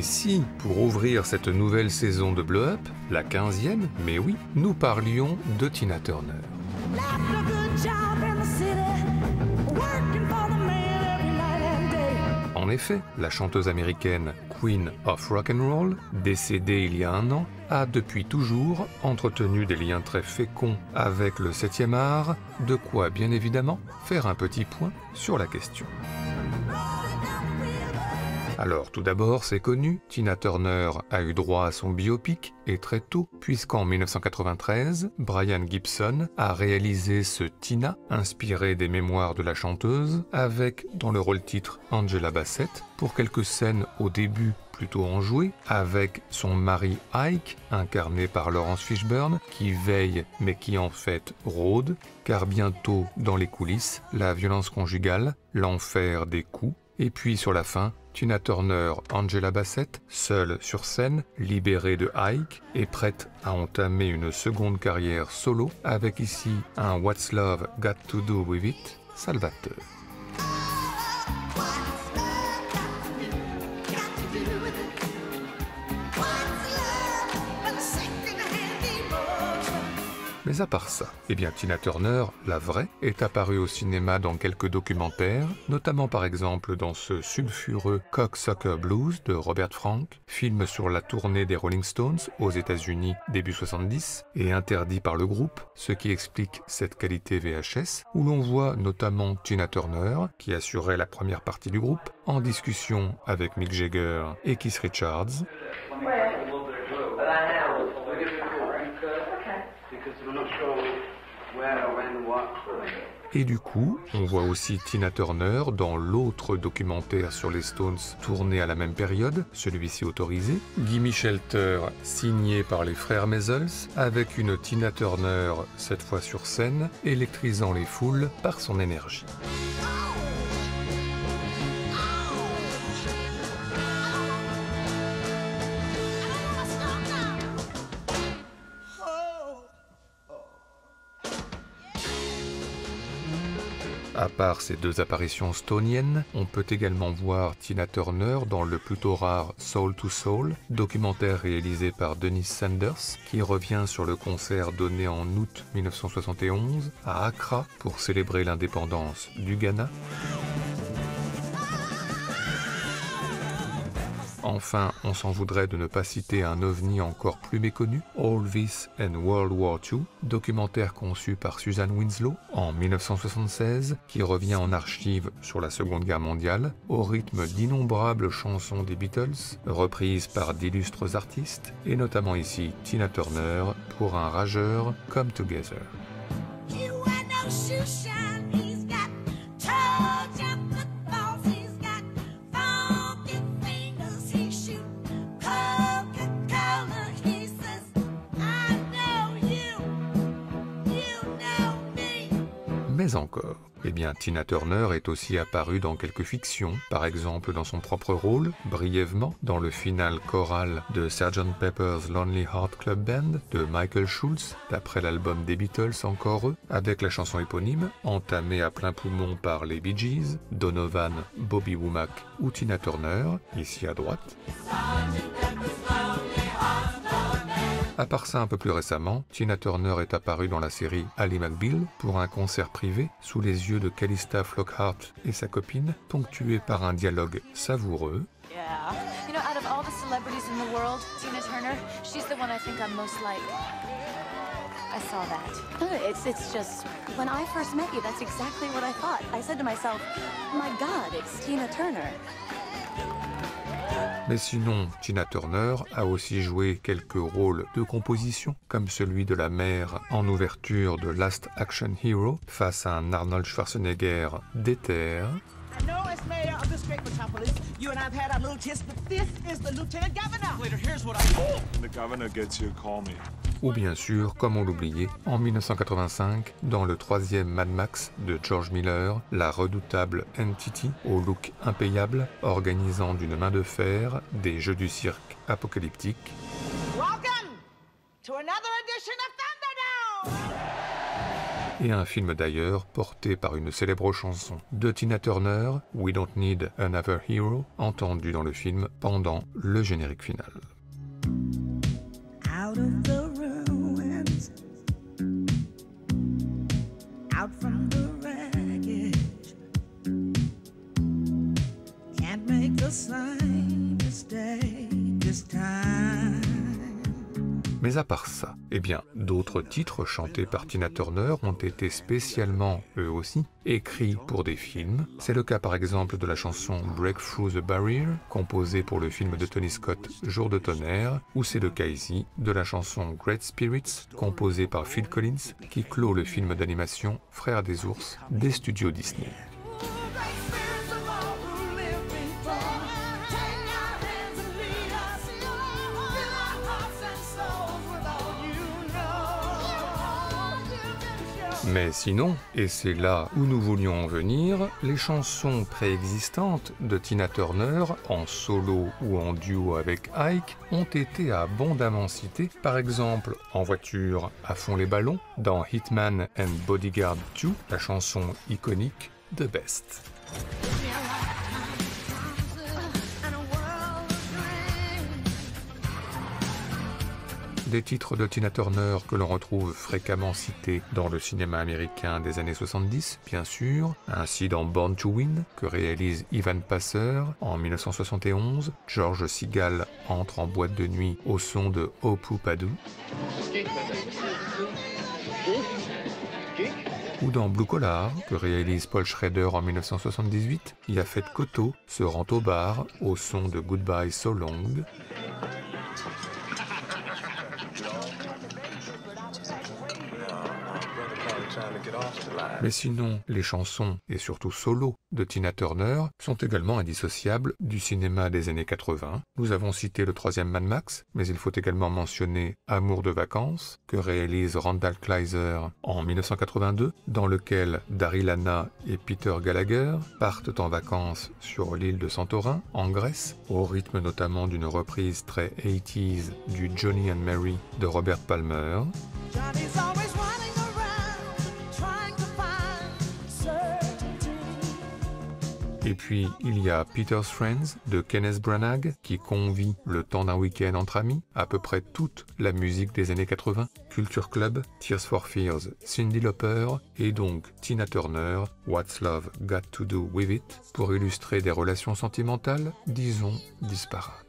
Et si, pour ouvrir cette nouvelle saison de Blow Up, la 15e, mais oui, nous parlions de Tina Turner. En effet, la chanteuse américaine Queen of Rock'n'Roll, décédée il y a un an, a depuis toujours entretenu des liens très féconds avec le 7e art, de quoi bien évidemment faire un petit point sur la question. Alors tout d'abord, c'est connu, Tina Turner a eu droit à son biopic, et très tôt, puisqu'en 1993, Brian Gibson a réalisé ce Tina, inspiré des mémoires de la chanteuse, avec, dans le rôle-titre, Angela Bassett, pour quelques scènes au début plutôt enjouées, avec son mari Ike, incarné par Laurence Fishburne, qui veille mais qui en fait rôde, car bientôt, dans les coulisses, la violence conjugale, l'enfer des coups, et puis sur la fin, Tina Turner, Angela Bassett, seule sur scène, libérée de Ike et prête à entamer une seconde carrière solo avec ici un What's Love Got to Do With It salvateur. Mais à part ça, eh bien Tina Turner, la vraie, est apparue au cinéma dans quelques documentaires, notamment par exemple dans ce sulfureux Cocksucker Blues de Robert Frank, film sur la tournée des Rolling Stones aux États-Unis début 70 et interdit par le groupe, ce qui explique cette qualité VHS, où l'on voit notamment Tina Turner, qui assurait la première partie du groupe, en discussion avec Mick Jagger et Keith Richards. Et du coup, on voit aussi Tina Turner dans l'autre documentaire sur les Stones tourné à la même période, celui-ci autorisé, Gimme Shelter, signé par les frères Maisels, avec une Tina Turner, cette fois sur scène, électrisant les foules par son énergie. À part ces deux apparitions stoniennes, on peut également voir Tina Turner dans le plutôt rare Soul to Soul, documentaire réalisé par Denis Sanders, qui revient sur le concert donné en août 1971 à Accra pour célébrer l'indépendance du Ghana. Enfin, on s'en voudrait de ne pas citer un ovni encore plus méconnu, All This and World War II, documentaire conçu par Susan Winslow en 1976, qui revient en archive sur la Seconde Guerre mondiale, au rythme d'innombrables chansons des Beatles, reprises par d'illustres artistes, et notamment ici Tina Turner pour un rageur Come Together. Mais encore, eh bien Tina Turner est aussi apparue dans quelques fictions, par exemple dans son propre rôle, brièvement, dans le final choral de Sgt. Pepper's Lonely Heart Club Band de Michael Schultz, d'après l'album des Beatles Encore eux, avec la chanson éponyme, entamée à plein poumon par les Bee Gees, Donovan, Bobby Womack ou Tina Turner, ici à droite. À part ça, un peu plus récemment, Tina Turner est apparue dans la série Ally McBeal pour un concert privé sous les yeux de Calista Flockhart et sa copine, ponctué par un dialogue savoureux. Yeah. You know, out of all the celebrities in the world, Tina Turner, she's the one I think I'm most like. I saw that. It's just, when I first met you, that's exactly what I thought. I said to myself, my God, it's Tina Turner. Mais sinon, Tina Turner a aussi joué quelques rôles de composition, comme celui de la mère en ouverture de Last Action Hero, face à un Arnold Schwarzenegger déter. Ou bien sûr, comme on l'oubliait, en 1985, dans le troisième Mad Max de George Miller, la redoutable Entity, au look impayable, organisant d'une main de fer des jeux du cirque apocalyptiques. Welcome to another edition of Thunderdome! et un film d'ailleurs porté par une célèbre chanson de Tina Turner, We Don't Need Another Hero, entendue dans le film pendant le générique final. Out of the ruins, out from the wreckage, can't make the same mistake this time. Mais à part ça, eh bien, d'autres titres chantés par Tina Turner ont été spécialement, eux aussi, écrits pour des films. C'est le cas par exemple de la chanson Break Through the Barrier, composée pour le film de Tony Scott Jour de tonnerre, ou c'est le cas ici de la chanson Great Spirits, composée par Phil Collins, qui clôt le film d'animation Frères des ours des studios Disney. Mais sinon, et c'est là où nous voulions en venir, les chansons préexistantes de Tina Turner, en solo ou en duo avec Ike, ont été abondamment citées, par exemple en voiture à fond les ballons, dans Hitman and Bodyguard 2, la chanson iconique The Best. Des titres de Tina Turner que l'on retrouve fréquemment cités dans le cinéma américain des années 70, bien sûr, ainsi dans Born to Win, que réalise Ivan Passer en 1971, George Segal entre en boîte de nuit au son de Hopu Padu, ou dans Blue Collar, que réalise Paul Schrader en 1978, Yaphet Kotto se rend au bar au son de Goodbye So Long, mais sinon, les chansons, et surtout solo, de Tina Turner sont également indissociables du cinéma des années 80. Nous avons cité le troisième Mad Max, mais il faut également mentionner Amour de vacances, que réalise Randall Kleiser en 1982, dans lequel Daryl Hannah et Peter Gallagher partent en vacances sur l'île de Santorin, en Grèce, au rythme notamment d'une reprise très 80s du Johnny and Mary de Robert Palmer. Et puis, il y a Peter's Friends de Kenneth Branagh qui convie le temps d'un week-end entre amis, à peu près toute la musique des années 80, Culture Club, Tears for Fears, Cyndi Lauper et donc Tina Turner, What's Love Got to Do With It, pour illustrer des relations sentimentales, disons, disparates.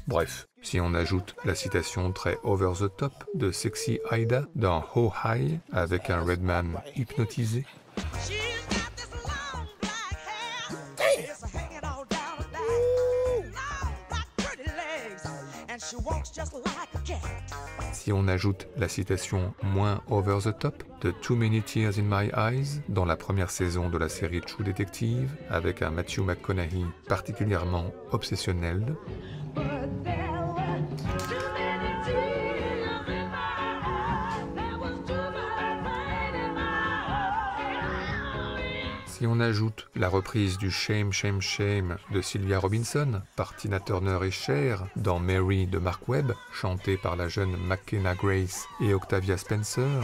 Bref, si on ajoute la citation très over the top de Sexy Ida dans Ho High avec un Redman hypnotisé, si on ajoute la citation moins over the top de Too Many Tears in My Eyes dans la première saison de la série True Detective avec un Matthew McConaughey particulièrement obsessionnel, si on ajoute la reprise du Shame, Shame, Shame de Sylvia Robinson par Tina Turner et Cher dans Mary de Mark Webb, chantée par la jeune McKenna Grace et Octavia Spencer,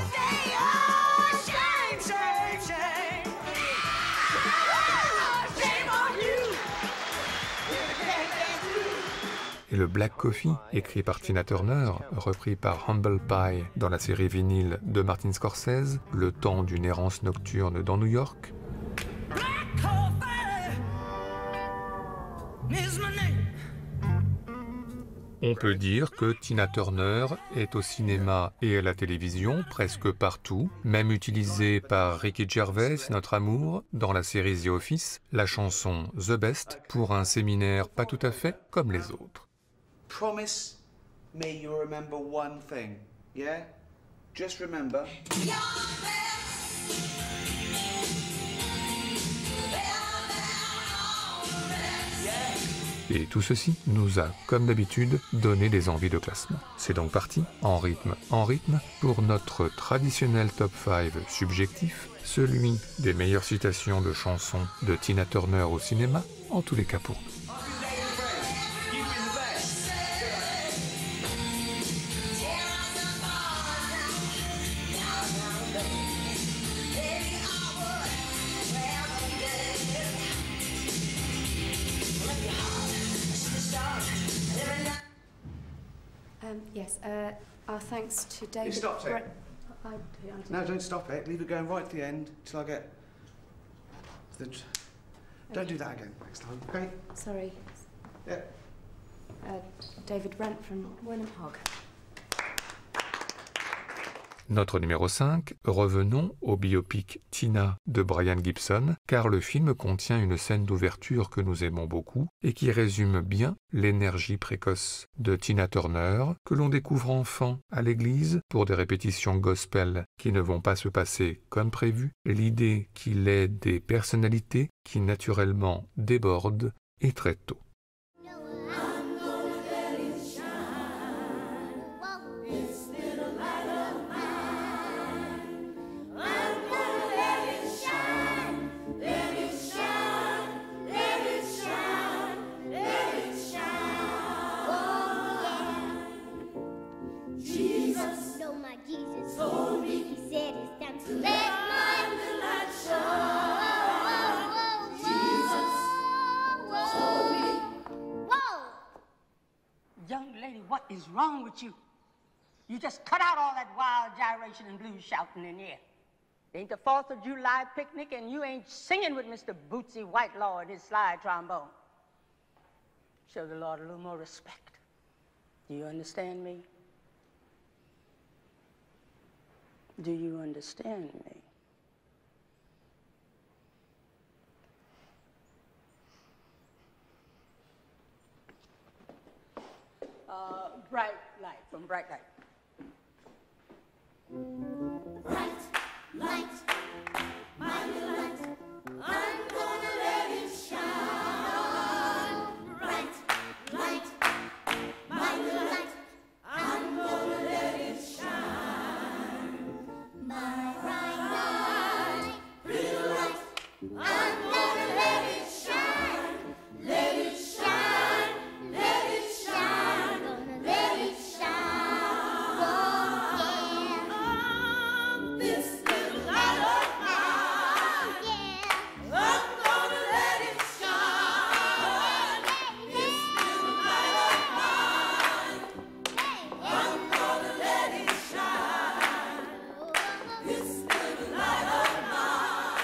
et le Black Coffee, écrit par Tina Turner, repris par Humble Pie dans la série vinyle de Martin Scorsese, Le temps d'une errance nocturne dans New York, on peut dire que Tina Turner est au cinéma et à la télévision presque partout, même utilisée par Ricky Gervais, notre amour, dans la série The Office, la chanson The Best pour un séminaire pas tout à fait comme les autres. Promise me you'll remember one thing, yeah? Just remember. Et tout ceci nous a, comme d'habitude, donné des envies de classement. C'est donc parti, en rythme, pour notre traditionnel top 5 subjectif, celui des meilleures citations de chansons de Tina Turner au cinéma, en tous les cas pour nous. Yes, our thanks to David. You stopped it. No, don't stop it. Leave it going right to the end till I get to the... Don't do that again next time, okay? Sorry. Yeah. David Brent from Wynnum Hogg. Notre numéro 5, revenons au biopic Tina de Brian Gibson, car le film contient une scène d'ouverture que nous aimons beaucoup et qui résume bien l'énergie précoce de Tina Turner, que l'on découvre enfant à l'église pour des répétitions gospel qui ne vont pas se passer comme prévu, l'idée qu'il est des personnalités qui naturellement débordent et très tôt. What is wrong with you? You just cut out all that wild gyration and blues shouting in here. It ain't the 4th of July picnic and you ain't singing with Mr. Bootsy Whitelaw and his slide trombone. Show the Lord a little more respect. Do you understand me? Do you understand me? Bright light, from bright light. Bright light, my little light, I'm gonna let it shine. Bright light, my little light, I'm gonna let it shine. My bright light, pretty light, I'm gonna let it shine. Let it shine, let it shine, gonna let it shine. Oh yeah, this little light of mine, yeah, I'm gonna let it shine. This little light of mine, I'm gonna let it shine. This little light of mine.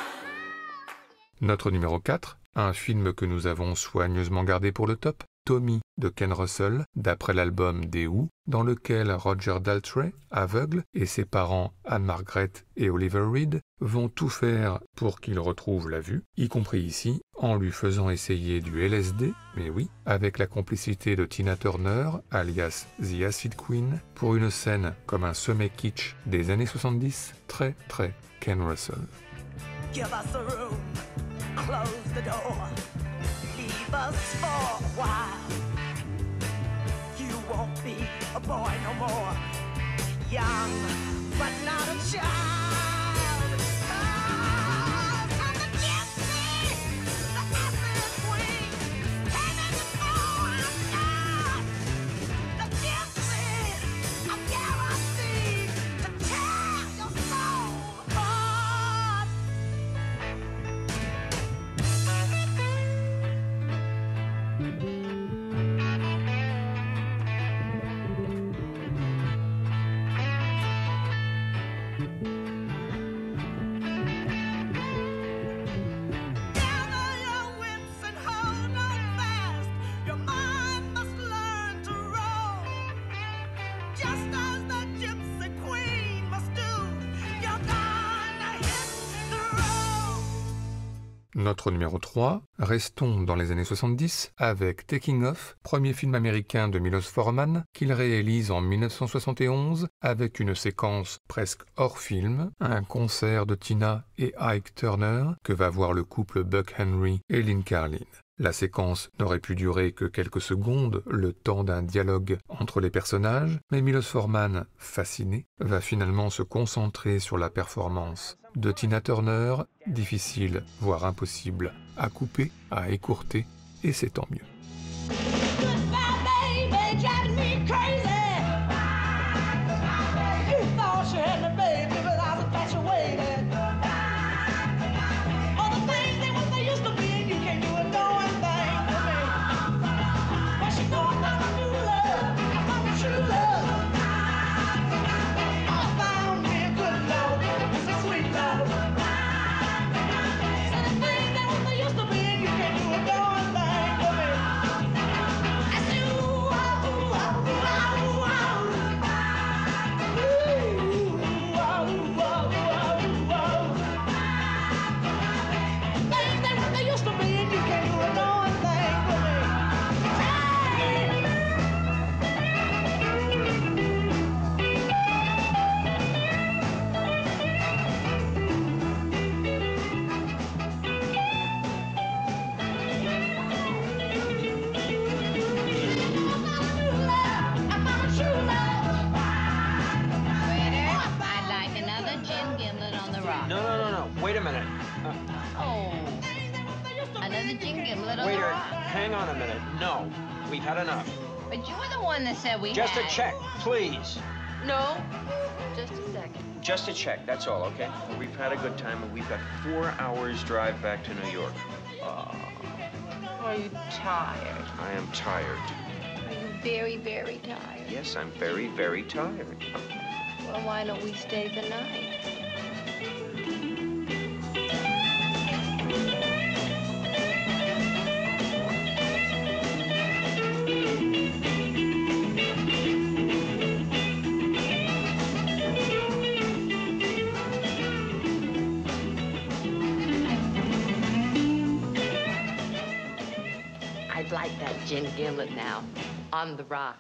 Notre numéro 4, un film que nous avons soigneusement gardé pour le top, Tommy de Ken Russell, d'après l'album des Who, dans lequel Roger Daltrey, aveugle, et ses parents Anne-Margaret et Oliver Reed vont tout faire pour qu'il retrouve la vue, y compris ici, en lui faisant essayer du LSD, mais oui, avec la complicité de Tina Turner, alias The Acid Queen, pour une scène comme un sommet kitsch des années 70, très Ken Russell. Give us a room, close the door, leave us for a while. You won't be a boy no more, young but not a child. Oh, I'm the gypsy, the acid queen, and then you know I'm not. The gypsy, I'm guaranteed to tear your soul apart. Gather your wits and hold on fast. Your mind must learn to roll, just as the gypsy queen must do. You're gonna hit the road. Notre numéro 3, restons dans les années 70 avec Taking Off, premier film américain de Milos Forman qu'il réalise en 1971 avec une séquence presque hors film, un concert de Tina et Ike Turner que va voir le couple Buck Henry et Lynn Carlin. La séquence n'aurait pu durer que quelques secondes, le temps d'un dialogue entre les personnages, mais Milos Forman, fasciné, va finalement se concentrer sur la performance de Tina Turner, difficile, voire impossible, à couper, à écourter, et c'est tant mieux. Goodbye, baby, driving me crazy. You thought you had the baby, but I was infatuated. All the things they what they used to be, and you can't do a darn thing for me. But you know I found a new love, I found a true love. I found me a good love, it's a sweet love. So the things they what they used to be, and you can't do a darn thing for me. I say, ooh, ah, ooh, ah, ooh, ah, ooh, ah. Ooh, ah, ooh, ah, ooh, ah, ooh, ah. Things they what they used to be, and you can't do a darn thing for me. I'd like another gin gimlet on the rock. No. Wait a minute. Oh, another gin gimlet on the Waiter, rock. hang on a minute. No, we've had enough. But you were the one that said we Just had. a check, please. No, just a second. Just a check, that's all, okay? We've had a good time, and we've got 4 hours drive back to New York. Are you tired? I am tired. Are you very, very tired? Yes, I'm very, very tired. Well, why don't we stay the night? I'd like that gin gimlet now, on the rock.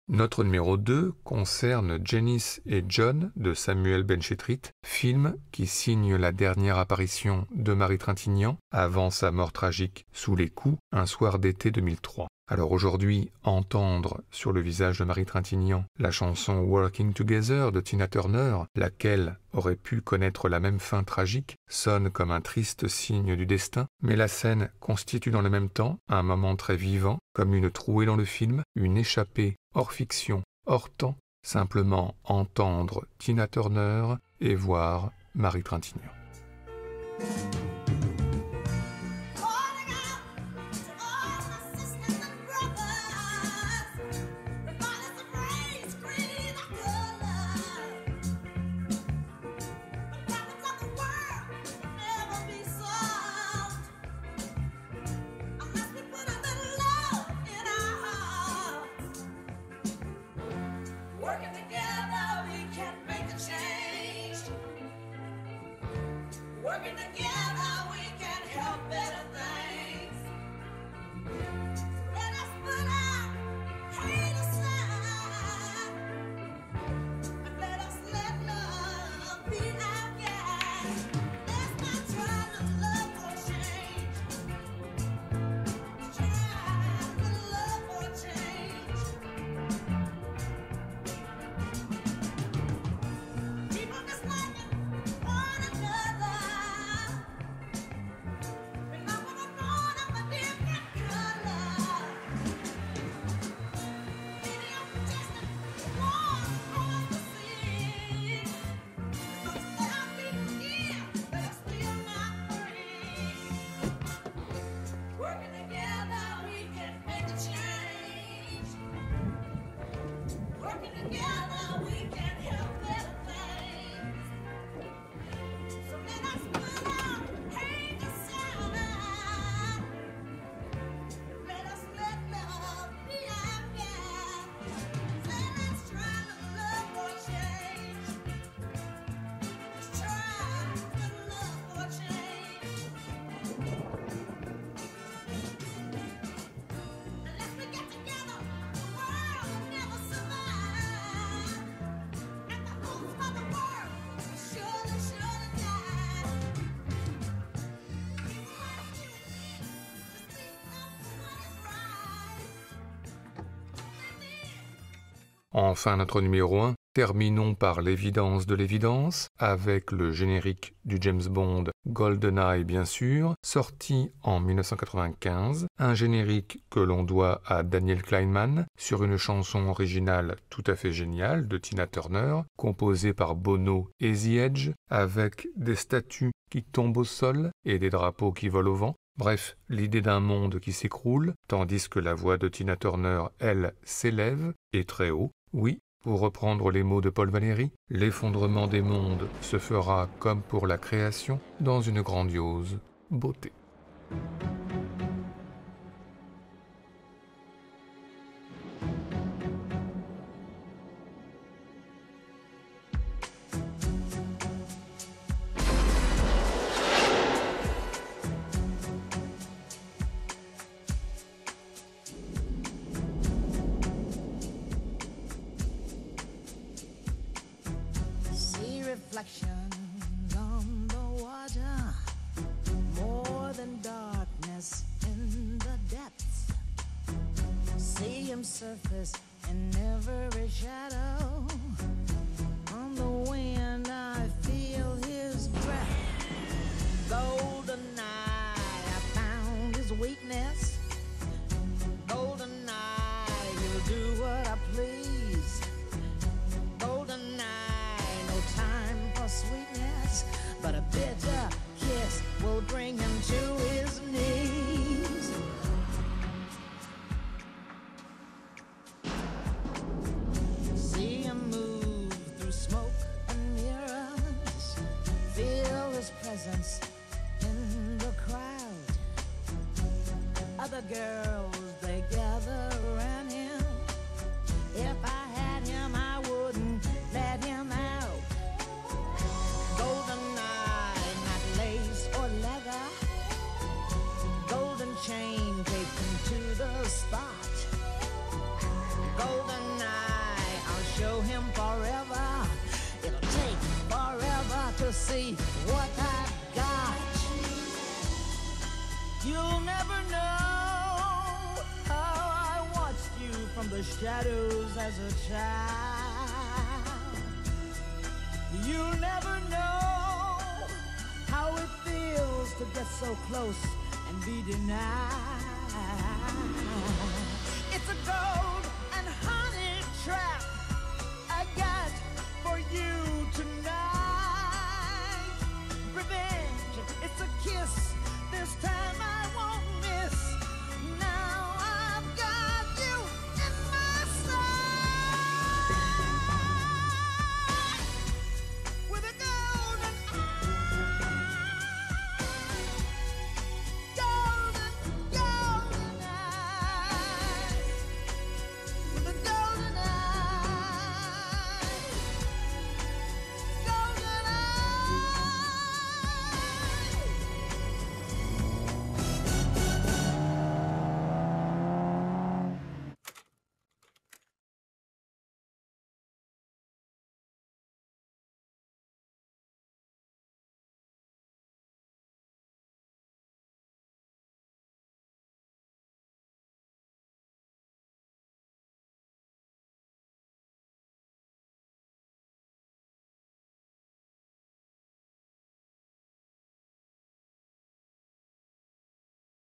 Notre numéro 2 concerne Janice et John de Samuel Benchetrit, film qui signe la dernière apparition de Marie Trintignant avant sa mort tragique sous les coups un soir d'été 2003. Alors aujourd'hui, entendre sur le visage de Marie Trintignant la chanson Working Together de Tina Turner, laquelle aurait pu connaître la même fin tragique, sonne comme un triste signe du destin, mais la scène constitue dans le même temps un moment très vivant, comme une trouée dans le film, une échappée hors fiction, hors temps, simplement entendre Tina Turner et voir Marie Trintignant. Working together, we can make a change. Working together, we can help better things. So let us put our hate aside and let us let love be our guide. Let's not try to love or change. Try to love or change. People disliking one another. Remember the born of a different color. Many are protesting wars across the sea. Because there are people here that are still not free. Working together, we can make a change. Working together, we can help better things. So let us put our hate aside. Let us let love be our guide. Say let's try to love or change. Let's try to love or change. Unless we get together, the world will never survive. Enfin, notre numéro 1, terminons par l'évidence de l'évidence, avec le générique du James Bond GoldenEye bien sûr, sorti en 1995, un générique que l'on doit à Daniel Kleinman sur une chanson originale tout à fait géniale de Tina Turner, composée par Bono et The Edge, avec des statues qui tombent au sol et des drapeaux qui volent au vent. Bref, l'idée d'un monde qui s'écroule, tandis que la voix de Tina Turner, elle, s'élève, et très haut. Oui, pour reprendre les mots de Paul Valéry, l'effondrement des mondes se fera comme pour la création, dans une grandiose beauté. Reflections on the water, more than darkness in the depths. See him surface in every shadow. On the wind I feel his breath. Golden eye, I found his weakness. Golden eye, he'll do what I please. Golden eye, no time for sweetness, but a bitter kiss will bring him to his knees. See him move through smoke and mirrors, feel his presence in the crowd. Other girls, they gather around him. If I had him, I wouldn't let him out. Golden eye, not lace or leather. Golden chain taped him to the spot. Golden eye, I'll show him forever. It'll take forever to see what I've got. You'll never know how I watched you from the shadows as a child. You'll never know how it feels to get so close and be denied. It's a gold and honey trap.